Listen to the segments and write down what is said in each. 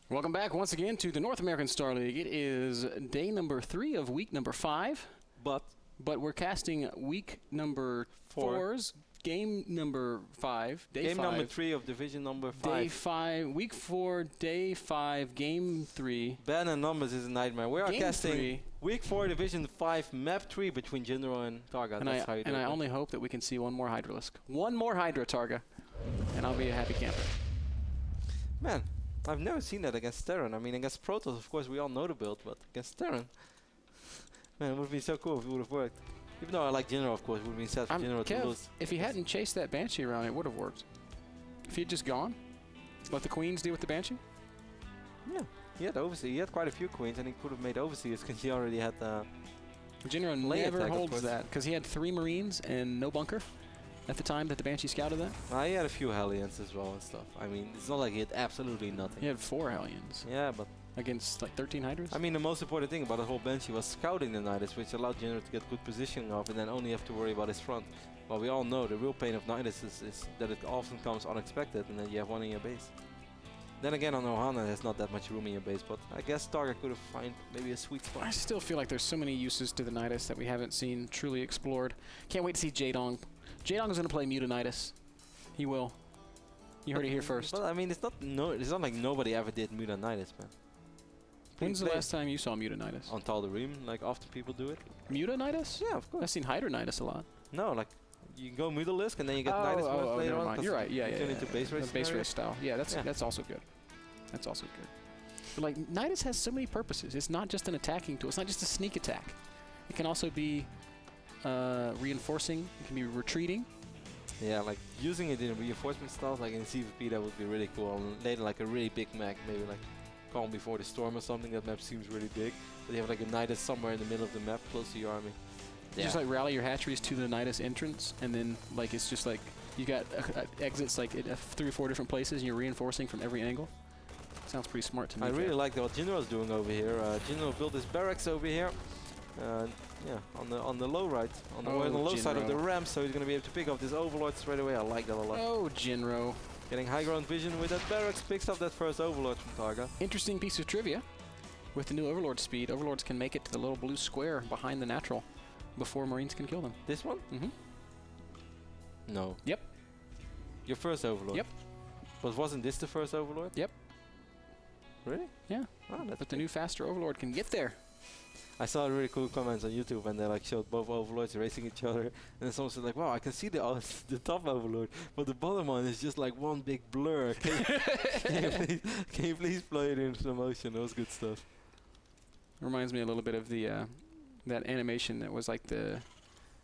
Welcome back once again to the North American Star League. It is day number 3 of week number 5. But we're casting week number 4's game number 5. Day game 5. number 3 of division number 5. Day 5, week 4, day 5, game 3. Ben and numbers is a nightmare. We are Game casting 3. week 4 division 5 map 3 between Jinro and TargA. And I only hope that we can see one more Hydralisk. One more Hydra, TargA. And I'll be a happy camper. Man, I've never seen that against Terran. I mean, against Protoss, of course, we all know the build, but against Terran, man, it would be so cool if it would have worked. Even though I like Jinro, of course, it would have been sad for Jinro to lose. If he hadn't chased that Banshee around, it would have worked. If he had just gone, let the Queens deal with the Banshee? Yeah, he had Overseer. He had quite a few Queens, and he could have made Overseers because he already had Jinro never holds that, because he had 3 Marines and no bunker at the time that the Banshee scouted that. He had a few Hellions as well and stuff. I mean, it's not like he had absolutely nothing. He had 4 Hellions. Yeah, but against like 13 Hydras? I mean, the most important thing about the whole Banshee was scouting the Nidus, which allowed Jinro to get good positioning off and then only have to worry about his front. Well, we all know the real pain of Nidus is that it often comes unexpected and then you have one in your base. Then again, on Ohana, there's not that much room in your base, but I guess TargA could have found maybe a sweet spot. I still feel like there's so many uses to the Nidus that we haven't seen truly explored. Can't wait to see Jaedong. Jaedong is going to play Mutanitis. He will. You heard it here first. But I mean, it's not like nobody ever did Mutanitis, man. When's the last time you saw Mutanitis? On Tal'Darim, like often people do it. Mutanitis? Yeah, of course. I've seen Hydranitis a lot. No, like you go Mutalisk and then you get Nidus later never on. mind. You're right. Yeah, turn into base race. Base race style. Yeah, that's also good. That's also good. But like Nidus has so many purposes. It's not just an attacking tool. It's not just a sneak attack. It can also be reinforcing. It can be retreating. Yeah, like using it in reinforcement styles, like in CVP, that would be really cool. And later, like a really big map, maybe like Calm Before the Storm or something. That map seems really big. But you have like a Nidus somewhere in the middle of the map, close to your army. You just like rally your hatcheries to the Nidus entrance, and then like it's just like you got exits like at 3 or 4 different places, and you're reinforcing from every angle. Sounds pretty smart to me. I really like what Jinro's doing over here. Jinro built his barracks over here. Yeah, on the low right, on the low side of the ramp, so he's going to be able to pick up this Overlord straight away. I like that a lot. Oh, Jinro. Getting high ground vision with that barracks, picks up that first Overlord from TargA. Interesting piece of trivia. With the new Overlord speed, Overlords can make it to the little blue square behind the natural before Marines can kill them. This one? Mm-hmm. No. Yep. Your first Overlord? Yep. But wasn't this the first Overlord? Yep. Really? Yeah. Oh, but the new faster Overlord can get there. I saw really cool comments on YouTube and they like showed both Overlords racing each other, and then someone said like, wow, I can see the top Overlord, but the bottom one is just like one big blur. Can you please play it in slow motion? That was good stuff. Reminds me a little bit of the that animation that was like the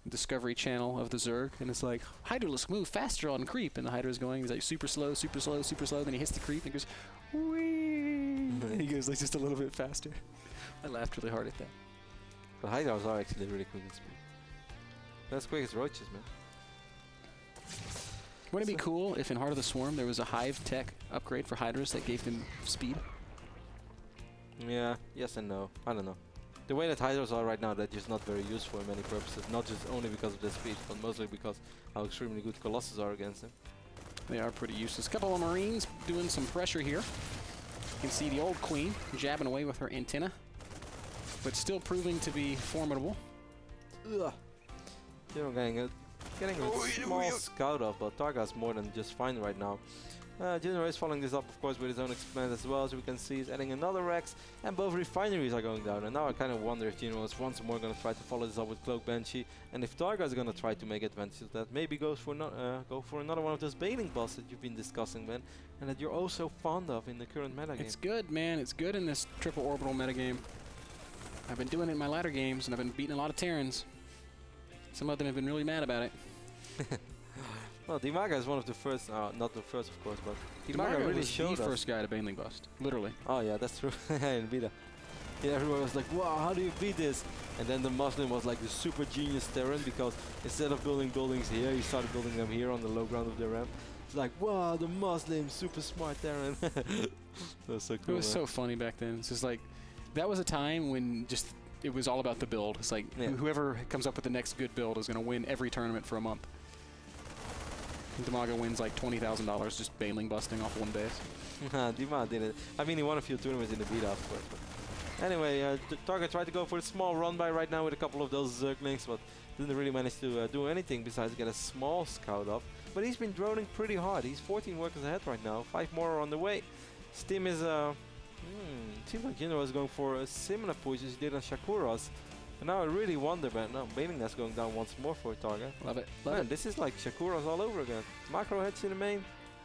Discovery Channel of the Zerg, and it's like, Hydralisk move faster on creep, and the Hydra's going, he's like super slow, super slow, super slow, then he hits the creep and he goes, whee! And he goes like just a little bit faster. I laughed really hard at that. But Hydras are actually really quick in speed. That's quick as roaches, man. Wouldn't it be cool if in Heart of the Swarm there was a Hive tech upgrade for Hydras that gave them speed? Yeah, yes and no. I don't know. The way that Hydras are right now, they're just not very useful in many purposes. Not just only because of their speed, but mostly because how extremely good Colossus are against them. They are pretty useless. Couple of Marines doing some pressure here. You can see the old Queen jabbing away with her antenna, but still proving to be formidable. Ugh. Getting a small scout off, but TargA's more than just fine right now. Jinro is following this up, of course, with his own expand as well, as we can see. He's adding another Rex, and both refineries are going down. And now I kind of wonder if Jinro is once more going to try to follow this up with Cloak Banshee, and if TargA is going to try to make advantage of that, maybe go for another one of those bailing boss that you've been discussing, man, and that you're oh so fond of in the current metagame. It's good, man. It's good in this triple orbital metagame. I've been doing it in my ladder games, and I've been beating a lot of Terrans. Some of them have been really mad about it. Well, Dimaga is one of the first, not the first of course, but Dimaga really was showed the us. first guy to Baneling Bust, literally. Oh yeah, that's true. In Beta. Yeah, everyone was like, wow, how do you beat this? And then the Muslim was like the super genius Terran, because instead of building buildings here, he started building them here on the low ground of the ramp. It's like, wow, the Muslim, super smart Terran. That was so cool. It was so funny back then. It's just like, that was a time when just it was all about the build. It's like whoever comes up with the next good build is going to win every tournament for a month. Dimaga wins like $20,000 just Baneling busting off one base. Dima didn't. I mean, he won a few tournaments in the beta, of course. But anyway, TargA tried to go for a small run by right now with a couple of those Zerglings, but didn't really manage to do anything besides get a small scout up. But he's been droning pretty hard. He's 14 workers ahead right now. 5 more are on the way. His team is seems like Jinro is going for a similar push as he did on Shakura's. And now I really wonder, but now Bailing's going down once more for TargA. Love it. Love Man, it. this is like Shakura's all over again. Macro heads in the main.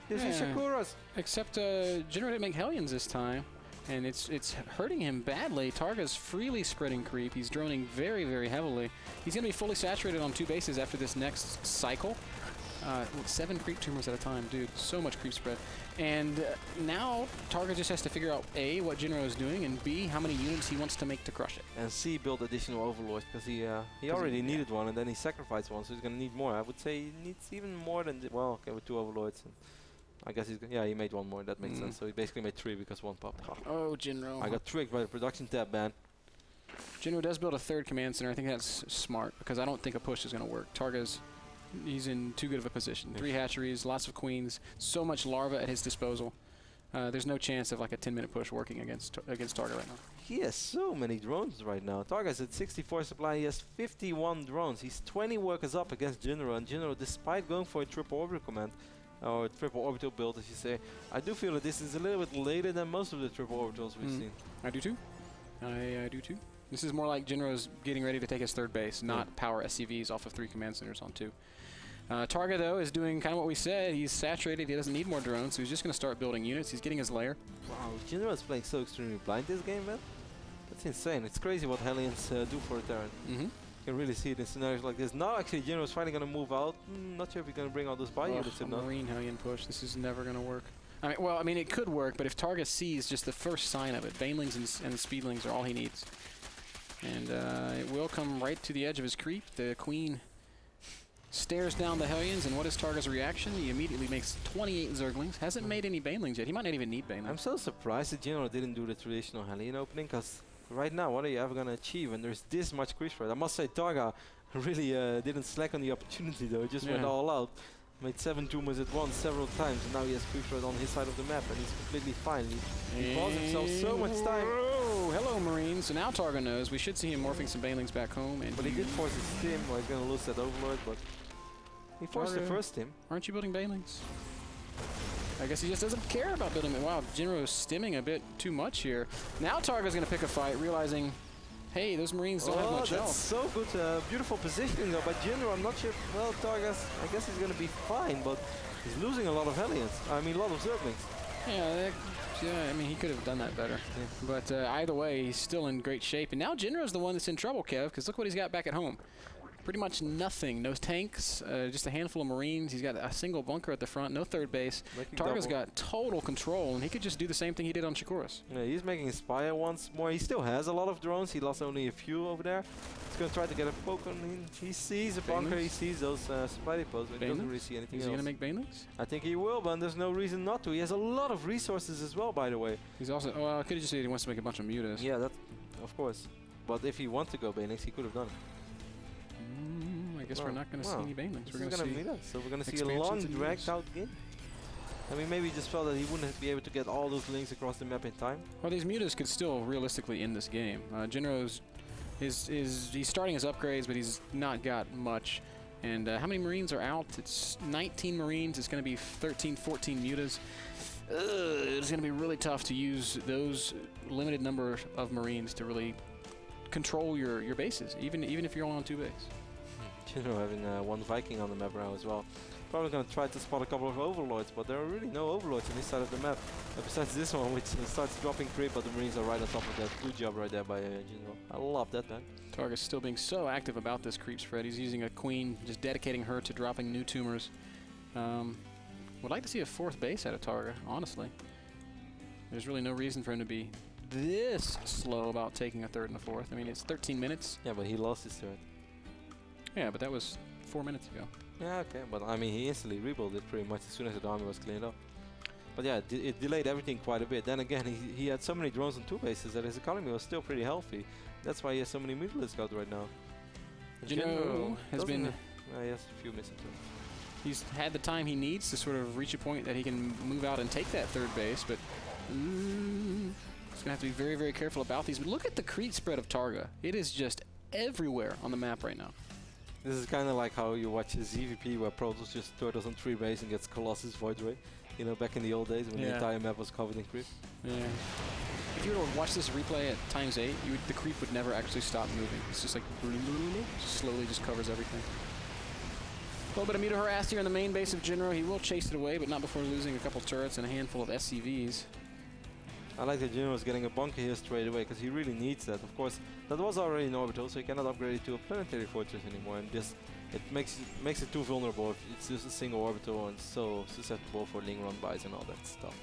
This is Yeah. Shakura's. Except Jinro didn't make Hellions this time, and it's hurting him badly. TargA's freely spreading creep. He's droning very, very heavily. He's going to be fully saturated on 2 bases after this next cycle. 7 creep tumors at a time, dude. So much creep spread. And now TargA just has to figure out A, what Jinro is doing, and B, how many units he wants to make to crush it. And C, build additional overlords because he already needed one and then he sacrificed one, so he's going to need more. I would say he needs even more than well, okay, with 2 overlords. And I guess he's he made 1 more. That makes sense. So he basically made 3 because 1 popped. Oh, Jinro. I got tricked by the production tab, man. Jinro does build a 3rd command center. I think that's smart because I don't think a push is going to work. He's in too good of a position. 3 hatcheries, lots of queens, so much larva at his disposal. There's no chance of like a 10-minute push working against TargA right now. He has so many drones right now. TargA's at 64 supply. He has 51 drones. He's 20 workers up against Jinro. And Jinro, despite going for a triple orbital command, or triple orbital build, as you say, I do feel that this is a little bit later than most of the triple orbitals we've seen. I do too. I do too. This is more like Jinro's getting ready to take his 3rd base, not power SCVs off of 3 command centers on 2. TargA, though, is doing kind of what we said. He's saturated. He doesn't need more drones, so he's just going to start building units. He's getting his lair. Wow, Jinro is playing so extremely blind this game, man. That's insane. It's crazy what Hellions do for a Terran. You can really see it in scenarios like this. Now, actually, Jinro is finally going to move out. Not sure if he's going to bring all those bio units or not. Marine Hellion push. This is never going to work. I mean, it could work, but if TargA sees just the first sign of it, Banelings and Speedlings are all he needs. And it will come right to the edge of his creep. The Queen stares down the Hellions, and what is TargA's reaction? He immediately makes 28 Zerglings. Hasn't made any Banelings yet. He might not even need Banelings. I'm so surprised that Jinro didn't do the traditional Hellion opening, because right now, what are you ever going to achieve when there's this much creep spread? I must say, TargA really didn't slack on the opportunity, though. He just went all out. Made 7 tumors at once several times, and now he has creep spread on his side of the map, and he's completely fine. He bought himself so much time. Oh, hello, Marines. So now TargA knows. We should see him morphing some Banelings back home. And but he did force his team. Well, he's going to lose that Overlord, but he forced the first team. Aren't you building Banelings? I guess he just doesn't care about building them. Wow, Jinro is stimming a bit too much here. Now TarGA's going to pick a fight, realizing, hey, those Marines don't have much that's health. so good. Beautiful positioning, though, by Jinro. I'm not sure. Well, TargA's, I guess he's going to be fine, but he's losing a lot of Hellions. I mean, a lot of Zerglings. Yeah, I mean, he could have done that better. Yeah. But either way, he's still in great shape. And now Jinro's the one that's in trouble, Kev, because look what he's got back at home. Pretty much nothing. No tanks, just a handful of Marines. He's got a single bunker at the front, no 3rd base. TarGA's got total control, and he could just do the same thing he did on Shakura's. Yeah, he's making Spire once more. He still has a lot of drones. He lost only a few over there. He's going to try to get a poke on him. He sees a bunker. He sees those supply depots, but he doesn't really see anything else. Is he going to make Banelings? I think he will, but there's no reason not to. He has a lot of resources as well, by the way. He's also, well, I could have just said he wants to make a bunch of mutas. Yeah, that, of course. But if he wants to go Banelings, he could have done it. I guess we're not going to see any Banelings. We're going to see so we're going to see a long, dragged-out game. I mean, maybe he just felt that he wouldn't be able to get all those links across the map in time. Well, these mutas could still realistically end this game. Jinro's he's starting his upgrades, but he's not got much. And how many Marines are out? It's 19 Marines. It's going to be 13, 14 mutas. It's going to be really tough to use those limited number of Marines to really control your bases, even if you're only on 2 bases. Jinro having 1 Viking on the map now as well. Probably going to try to spot a couple of Overlords, but there are really no Overlords on this side of the map. Besides this one, which starts dropping creep, but the Marines are right on top of that. Good job right there by Jinro. I love that, man. TarGA's still being so active about this creep spread. He's using a Queen, just dedicating her to dropping new tumors. Would like to see a 4th base out of TarGA, honestly. There's really no reason for him to be this slow about taking a 3rd and a 4th. I mean, it's 13 minutes. Yeah, but he lost his 3rd. Yeah, but that was 4 minutes ago. Yeah, okay, but I mean, he instantly rebuilt it pretty much as soon as the army was cleaned up. But yeah, it delayed everything quite a bit. Then again, he had so many drones on 2 bases that his economy was still pretty healthy. That's why he has so many Mutilates out right now. Jinro has been... he has a few missing turns. He's had the time he needs to sort of reach a point that he can move out and take that third base, but he's going to have to be very, very careful about these. But look at the creep spread of TargA. It is just everywhere on the map right now. This is kind of like how you watch a ZVP where Protoss just turtles on 3 base and gets Colossus Void Ray. You know, back in the old days when the entire map was covered in creep. Yeah. If you were to watch this replay at ×8, the creep would never actually stop moving. It's just like just slowly just covers everything. A little bit of meter harassed here in the main base of Jinro. He will chase it away, but not before losing a couple turrets and a handful of SCVs. I like that Jinro is getting a bunker here straight away because he really needs that. Of course, that was already an orbital, so he cannot upgrade it to a planetary fortress anymore. And just it makes it too vulnerable. It's just a single orbital and so susceptible for Ling run buys and all that stuff.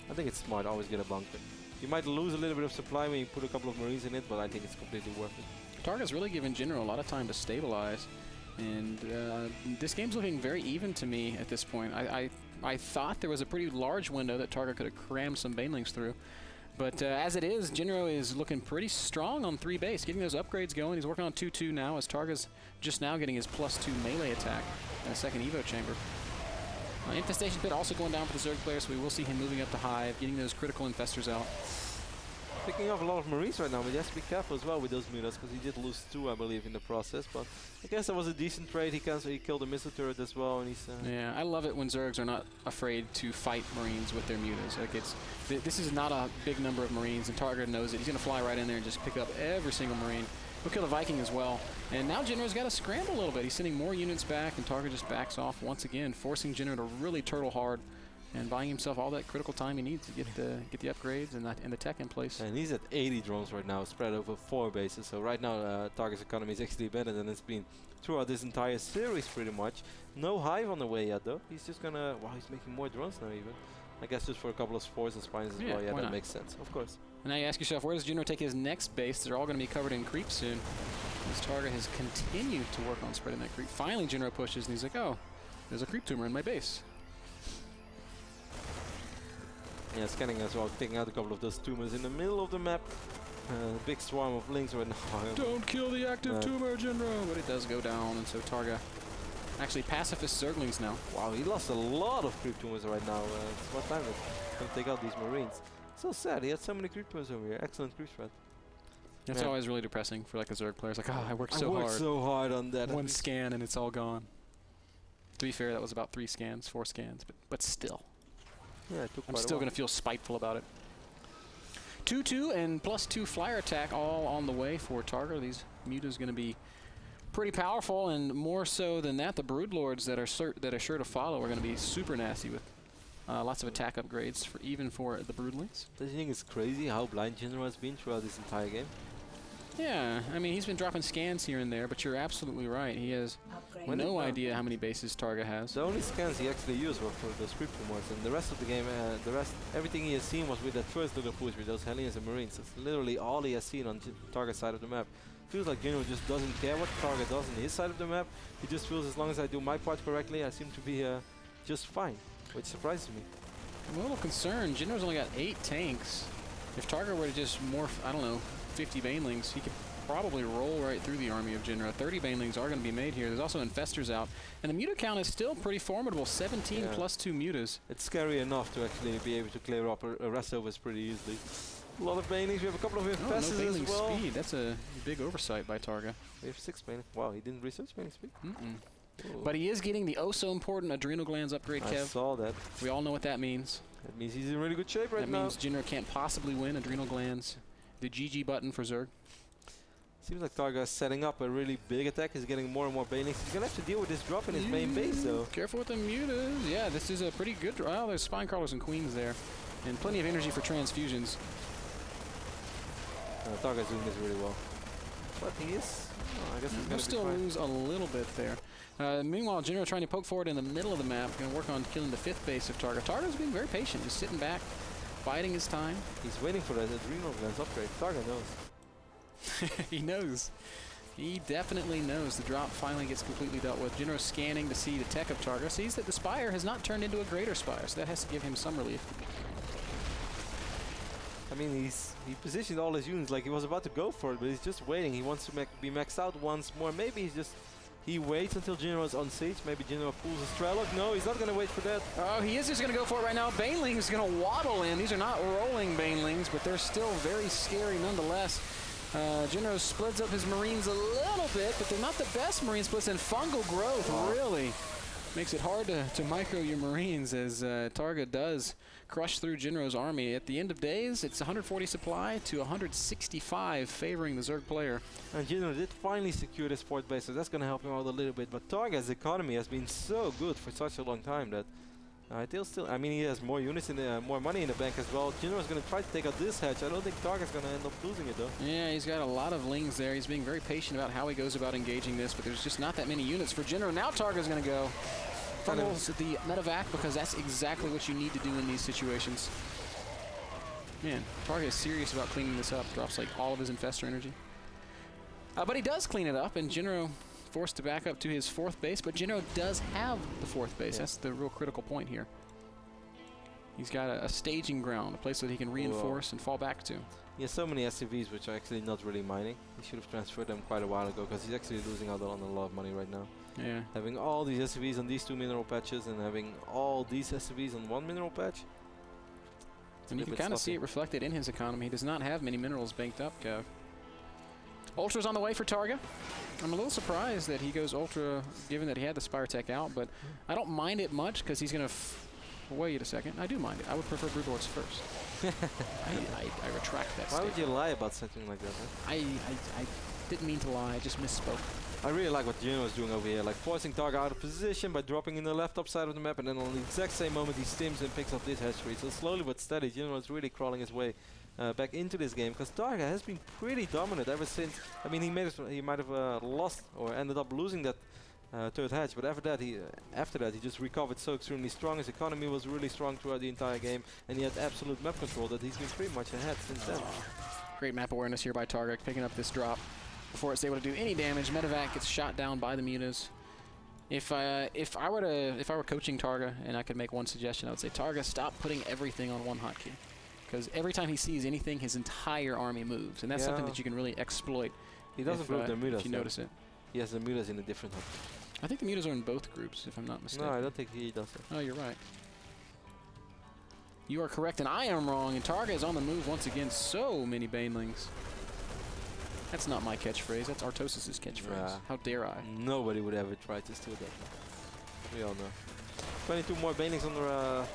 So I think it's smart. Always get a bunker. You might lose a little bit of supply when you put a couple of Marines in it, but I think it's completely worth it. TargA's really given Jinro a lot of time to stabilize, and this game's looking very even to me at this point. I thought there was a pretty large window that TargA could have crammed some Banelings through, but as it is, Jinro is looking pretty strong on 3 base, getting those upgrades going. He's working on 2-2 now, as TargA's just now getting his +2 melee attack and a second Evo chamber. Infestation Pit also going down for the Zerg player, so we will see him moving up to Hive, getting those critical infestors out. Picking off a lot of Marines right now, but he has to be careful as well with those mutas, because he did lose 2, I believe, in the process. But I guess that was a decent trade. He killed a missile turret as well, and he's... yeah, I love it when Zergs are not afraid to fight Marines with their mutas. Like this is not a big number of Marines, and TargA knows it. He's going to fly right in there and just pick up every single Marine. He'll kill the Viking as well. And now Jinro's got to scramble a little bit. He's sending more units back, and TargA just backs off once again, forcing Jinro to really turtle hard and buying himself all that critical time he needs to get the upgrades and the tech in place. And he's at 80 drones right now, spread over 4 bases. So right now, TargA's economy is actually better than it's been throughout this entire series, pretty much. No Hive on the way yet, though. He's just gonna... Wow, he's making more drones now, even. I guess just for a couple of spores and spines as well. Yeah, that makes sense, of course. And now you ask yourself, where does Jinro take his next base? They're all going to be covered in creep soon. As TargA has continued to work on spreading that creep. Finally, Jinro pushes, and he's like, oh, there's a creep tumor in my base. Yeah, scanning as well, taking out a couple of those tumors in the middle of the map. Big swarm of Lings right now. Don't kill the active tumor, Jinro! But it does go down, and so TargA actually pacifist Zerglings now. Wow, he lost a lot of creep tumors right now. It's what time to take out these Marines. So sad, he had so many creep tumors over here. Excellent creep spread. It's always really depressing for like a Zerg player. It's like, oh, I worked so hard on that. One scan and it's all gone. To be fair, that was about 3 scans, 4 scans, but still. Yeah, it took I'm still going to feel spiteful about it. 2-2 and +2 flyer attack all on the way for TargA. These mutas going to be pretty powerful, and more so than that, the Broodlords that are sure to follow are going to be super nasty with lots of attack upgrades even for the Broodlings. Do you think it's crazy how blind Jinro has been throughout this entire game? Yeah, I mean, he's been dropping scans here and there, but you're absolutely right. He has no idea how many bases TargA has. The only scans he actually used were for those creep tumors, and the rest of the game, everything he has seen was with that first little push with those Hellions and Marines. That's literally all he has seen on TargA's side of the map. Feels like Jinro just doesn't care what TargA does on his side of the map. He just feels as long as I do my part correctly, I seem to be just fine, which surprises me. I'm a little concerned. Jinro's only got 8 tanks. If TargA were to just morph, I don't know, 50 Banelings, he could probably roll right through the army of Jinro. 30 Banelings are going to be made here. There's also infestors out. And the muta count is still pretty formidable, 17 plus 2 mutas. It's scary enough to actually be able to clear up a rest overs pretty easily. A lot of Banelings. We have a couple of infestors no as well. Speed. That's a big oversight by TargA. We have 6 Banelings. Wow, he didn't research Baneling speed? But he is getting the oh-so-important adrenal glands upgrade, Kev. I saw that. We all know what that means. That means he's in really good shape right now. That means Jinro can't possibly win adrenal glands. The GG button for Zerg. Seems like TargA is setting up a really big attack. He's getting more and more Banelings. He's going to have to deal with this drop in his main base, though. Careful with the mutas. Yeah, this is a pretty good drop. Oh, there's Spine Crawlers and Queens there. And plenty of energy for transfusions. TargA is doing this really well. But he is... Oh, I guess he's going to still lose a little bit there. Meanwhile, Jinro trying to poke forward in the middle of the map. Going to work on killing the 5th base of TargA. TarGA's being very patient. Just sitting back, biding his time. He's waiting for that adrenal glands upgrade. TargA knows. He knows. He definitely knows. The drop finally gets completely dealt with. Jinro scanning to see the tech of TargA. Sees that the Spire has not turned into a greater Spire, so that has to give him some relief. I mean, he positioned all his units like he was about to go for it, but he's just waiting. He wants to be maxed out once more. Maybe he He waits until Jinro is on siege. Maybe Jinro pulls a Strelok. No, he's not going to wait for that. Oh, he is just going to go for it right now. Baneling's going to waddle in. These are not rolling Banelings, but they're still very scary nonetheless. Jinro splits up his Marines a little bit, but they're not the best Marine splits, and fungal growth really makes it hard to micro your Marines as TargA does crush through Jinro's army. At the end of days, it's 140 supply to 165 favoring the Zerg player. And Jinro did finally secure this fourth base, so that's going to help him out a little bit. But TargA's economy has been so good for such a long time that they'll still, I mean, he has more units in the, more money in the bank as well. Jinro's going to try to take out this hedge. I don't think TargA's going to end up losing it though. Yeah, he's got a lot of lings there. He's being very patient about how he goes about engaging this, but there's just not that many units for Jinro. Now TargA's going to go. Funnels at the medevac because that's exactly what you need to do in these situations. Man, TargA is serious about cleaning this up. Drops like all of his infestor energy. But he does clean it up, and Jinro forced to back up to his fourth base, but Jinro does have the fourth base. That's the real critical point here. He's got a staging ground, a place that he can reinforce and fall back to. He has so many SCVs which are actually not really mining. He should have transferred them quite a while ago because he's actually losing out on a lot of money right now. Yeah. Having all these SCVs on these 2 mineral patches and having all these SCVs on 1 mineral patch. And you can kind of see it reflected in his economy. He does not have many minerals banked up, Kev. Ultra's on the way for TargA. I'm a little surprised that he goes Ultra, given that he had the Spire Tech out, but I don't mind it much because he's going to... Wait a second. I do mind it. I would prefer Broodlords first. I retract that Why would you lie about something like that? Huh? I didn't mean to lie. I just misspoke. I really like what Jinro is doing over here, like forcing TargA out of position by dropping in the left top side of the map, and then on the exact same moment he stims and picks up this hatchery. So slowly but steady, Jinro is really crawling his way back into this game, because TargA has been pretty dominant ever since. I mean, he might have lost or ended up losing that third hatch, but after that he just recovered so extremely strong. His economy was really strong throughout the entire game, and he had absolute map control that he's been pretty much ahead since then. Great map awareness here by TargA, picking up this drop before it's able to do any damage. Medevac gets shot down by the mutas. If I were coaching TargA and I could make one suggestion, I would say TargA, stop putting everything on one hotkey, because every time he sees anything, his entire army moves, and that's something that you can really exploit. He doesn't move the mutas. If you notice it. He has the mutas in a different hotkey. I think the mutas are in both groups, if I'm not mistaken. No, I don't think he does it. Oh, you're right. You are correct, and I am wrong. And TargA is on the move once again. So many Banelings. That's not my catchphrase. That's Artosis' catchphrase. How dare I? Nobody would ever try to steal that. We all know. 22 more Banelings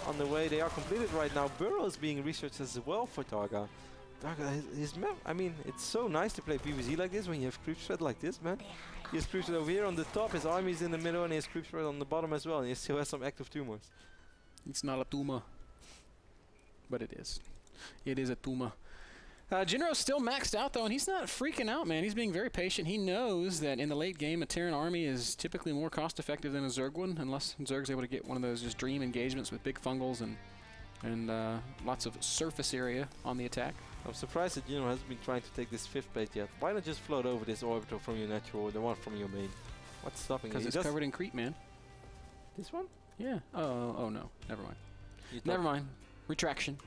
on the way. They are completed right now. Burrow is being researched as well for TargA. TargA, his map, I mean, it's so nice to play PvZ like this when you have creep spread like this, man. He has creep spread over here on the top, his army is in the middle, and he has creep spread on the bottom as well, and he still has some active tumors. It's not a tumor, but it is. It is a tumor. Jinro's still maxed out, though, and he's not freaking out, man. He's being very patient. He knows that in the late game, a Terran army is typically more cost-effective than a Zerg one, unless Zerg's able to get one of those just dream engagements with big fungals and lots of surface area on the attack. I'm surprised that Jinro hasn't been trying to take this fifth base yet. Why not just float over this orbital from your natural or the one from your main? What's stopping you? Because it's covered in creep, man. This one? Yeah. Oh no. Never mind. Never mind. Retraction.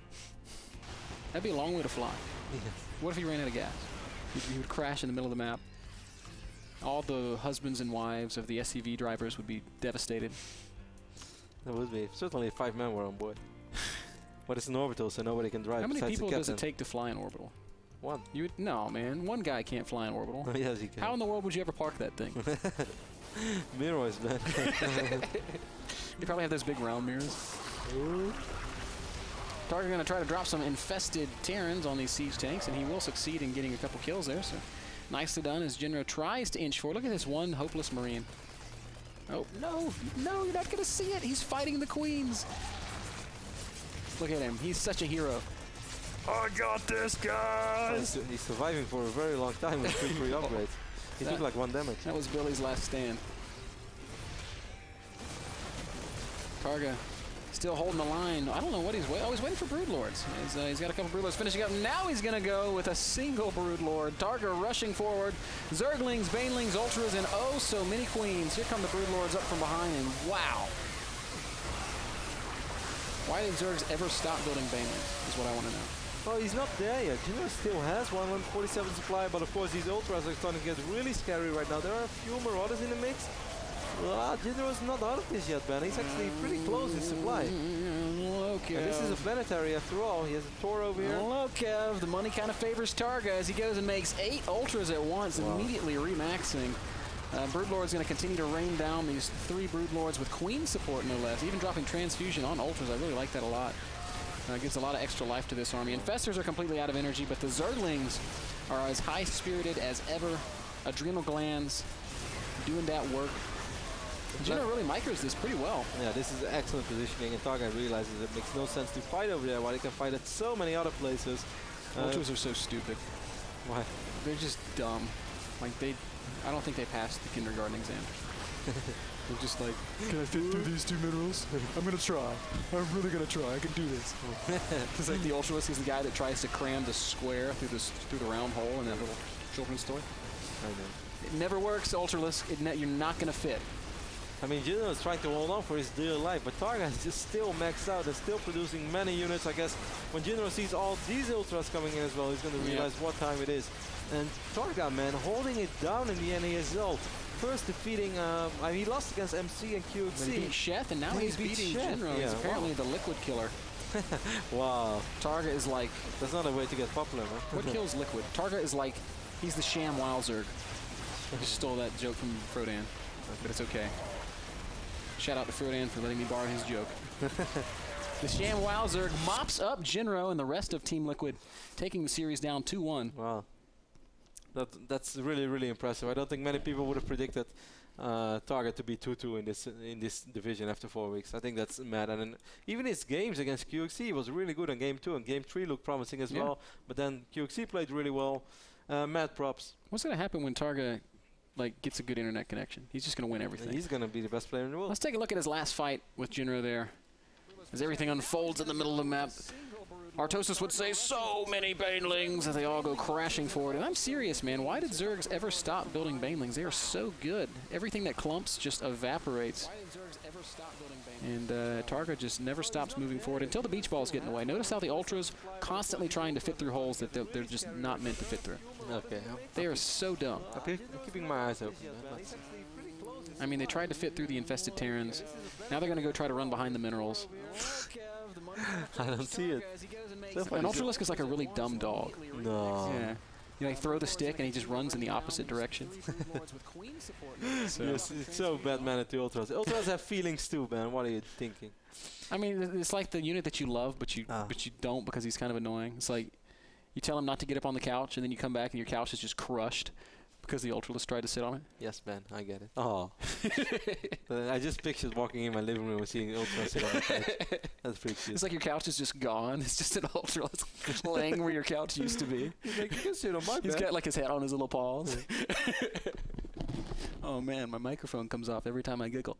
That'd be a long way to fly. Yes. What if he ran out of gas? He would crash in the middle of the map. All the husbands and wives of the SCV drivers would be devastated. That would be. Certainly if 5 men were on board. But it's an orbital, so nobody can drive. How many people does it take to fly an orbital? One. No, man. One guy can't fly an orbital. Oh, yes, he can. How in the world would you ever park that thing? Mirrors, man. You probably have those big round mirrors. TargA going to try to drop some infested Terrans on these siege tanks, and he will succeed in getting a couple kills there. So nicely done as Jinro tries to inch forward. Look at this one hopeless Marine. Oh, no, you're not going to see it. He's fighting the queens. Look at him. He's such a hero. I got this, guys! He's surviving for a very long time with 3 upgrades. He took like 1 damage. That was Billy's last stand. TargA still holding the line. I don't know what he's waiting. Oh, he's waiting for Broodlords. He's got a couple Broodlords finishing up. Now he's going to go with a single Broodlord. TargA rushing forward. Zerglings, Banelings, Ultras, and oh so many queens. Here come the Broodlords up from behind, and wow. Why did Zergs ever stop building Banelings is what I want to know. Oh, he's not there yet. Jinro still has 147 supply, but of course these ultras are starting to get really scary right now. There are a few marauders in the mix. Jinro is not out of this yet, man. He's actually pretty close in supply. Okay. This is a planetary after all. He has a Tor over here. Hello, Kev. The money kind of favors TargA as he goes and makes 8 ultras at once, immediately remaxing. Broodlord is going to continue to rain down these 3 Broodlords with Queen support, no less. Even dropping Transfusion on ultras. I really like that a lot. Gives a lot of extra life to this army. Infestors are completely out of energy, but the Zerglings are as high-spirited as ever. Adrenal glands doing that work. Jinro really micros this pretty well. Yeah, this is excellent positioning, and TargA realizes it makes no sense to fight over there while he can fight at so many other places. Ultras are so stupid. Why? They're just dumb. Like, I don't think they passed the kindergarten exam. They're just like, can I fit through these 2 minerals? I'm going to try. I'm really going to try. I can do this. It's like the Ultralisk is the guy that tries to cram the square through the round hole in that little children's toy. I know. It never works, Ultralisk. You're not going to fit. I mean, Jinro is trying to hold on for his dear life, but TargA is just still maxed out and still producing many units. I guess when Jinro sees all these ultras coming in as well, he's going to realize what time it is. And TargA, man, holding it down in the NASL. First defeating, he lost against MC and QXC. He beat Sheth, and now he's beating Jinro. Yeah, he's apparently the liquid killer. Wow. TargA is like... That's not a way to get popular, man. What kills liquid? TargA is like, he's the sham Wowzerg. I just stole that joke from Frodan, but it's okay. Shout out to Frodan for letting me borrow his joke. The sham Wowzerg mops up Jinro and the rest of Team Liquid, taking the series down 2-1. Wow. That's really, really impressive. I don't think many people would have predicted TargA to be 2-2 in this division after 4 weeks. I think that's mad. And even his games against QXC was really good in Game 2, and Game 3 looked promising as well. But then QXC played really well. Mad props. What's going to happen when TargA gets a good internet connection? He's just going to win everything. He's going to be the best player in the world. Let's take a look at his last fight with Jinro there. As everything unfolds in the middle of the map. Artosis would say, so many Banelings, as they all go crashing forward. And I'm serious, man. Why did Zergs ever stop building Banelings? They are so good. Everything that clumps just evaporates. And TargA just never stops moving forward until the beach balls get in the way. Notice how the Ultras constantly trying to fit through holes that they're just not meant to fit through. Okay. They are so dumb. I'm keeping my eyes open. I mean, they tried to fit through the infested Terrans. Now they're going to go try to run behind the minerals. I don't see it. An Ultralisk is like a really dumb dog. No. Yeah. You throw the stick and he just runs in the opposite direction. So. Yes, it's so bad, man, at the Ultras. Ultras have feelings too, man. What are you thinking? I mean, it's like the unit that you love, but you don't because he's kind of annoying. It's like you tell him not to get up on the couch, and then you come back and your couch is just crushed because the Ultralisk tried to sit on it. Yes, man, I get it. Oh. I just pictured walking in my living room and seeing Ultras sit on the couch. That's pretty cute. It's like your couch is just gone. It's just an Ultralisk laying where your couch used to be. He's like, you can sit on my bed. He's got like his head on his little paws. Oh man, my microphone comes off every time I giggle.